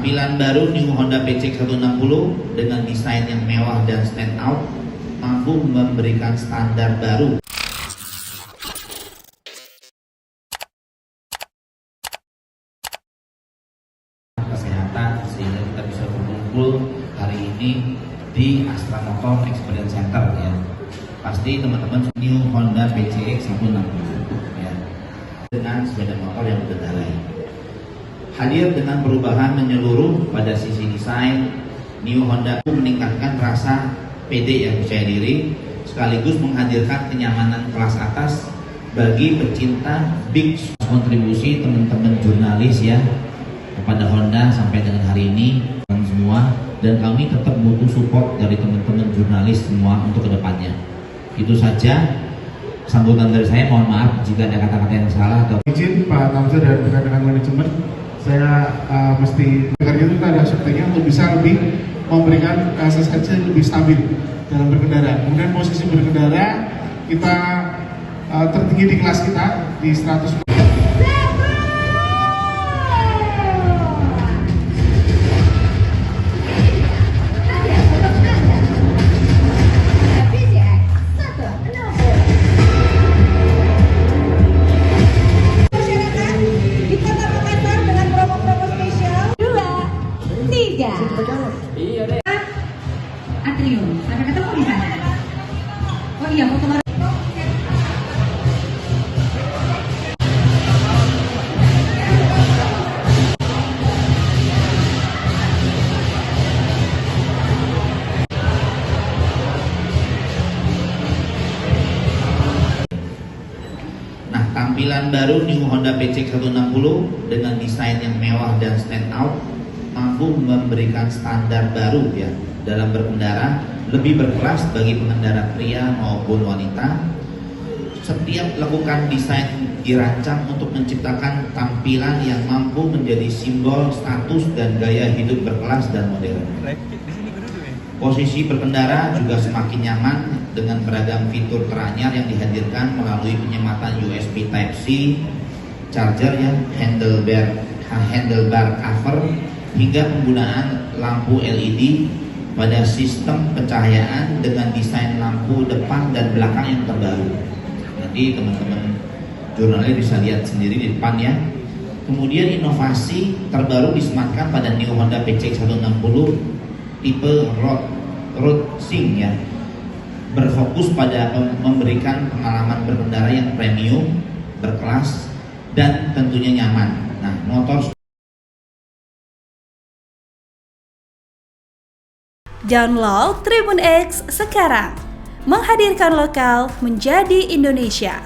Tampilan baru New Honda PCX 160 dengan desain yang mewah dan stand out mampu memberikan standar baru kesehatan sehingga kita bisa berkumpul hari ini di Astra Motor Experience Center ya. Pasti teman-teman New Honda PCX 160 ya, dengan sepeda motor yang berkendara. Hadir dengan perubahan menyeluruh pada sisi desain, New Honda meningkatkan rasa pede yang percaya diri, sekaligus menghadirkan kenyamanan kelas atas bagi pecinta big. Kontribusi teman-teman jurnalis ya kepada Honda sampai dengan hari ini semua, dan kami tetap butuh support dari teman-teman jurnalis semua untuk kedepannya. Itu saja sambutan dari saya. Mohon maaf jika ada kata-kata yang salah atau izin Pak Tamzah dan rekan-rekan manajemen. Saya mesti karena itu kita ada sepertinya untuk bisa lebih memberikan sensasi lebih stabil dalam berkendara. Kemudian posisi berkendara kita tertinggi di kelas kita di 100. Atrium, sampai ketemu di sana. Oh iya, foto bareng. Nah, tampilan baru New Honda PCX 160 dengan desain yang mewah dan stand out mampu memberikan standar baru ya dalam berkendara, lebih berkelas bagi pengendara pria maupun wanita. Setiap lakukan desain dirancang untuk menciptakan tampilan yang mampu menjadi simbol status dan gaya hidup berkelas dan modern. Posisi berkendara juga semakin nyaman dengan beragam fitur teranyar yang dihadirkan melalui penyematan USB Type-C, charger ya, handlebar cover, hingga penggunaan lampu LED pada sistem pencahayaan dengan desain lampu depan dan belakang yang terbaru. Nanti teman-teman jurnalis bisa lihat sendiri di depan ya. Kemudian inovasi terbaru disematkan pada New Honda PCX 160 tipe Road Sync ya, berfokus pada memberikan pengalaman berkendara yang premium, berkelas, dan tentunya nyaman. Nah, motor Download Tribun X sekarang, menghadirkan lokal menjadi Indonesia.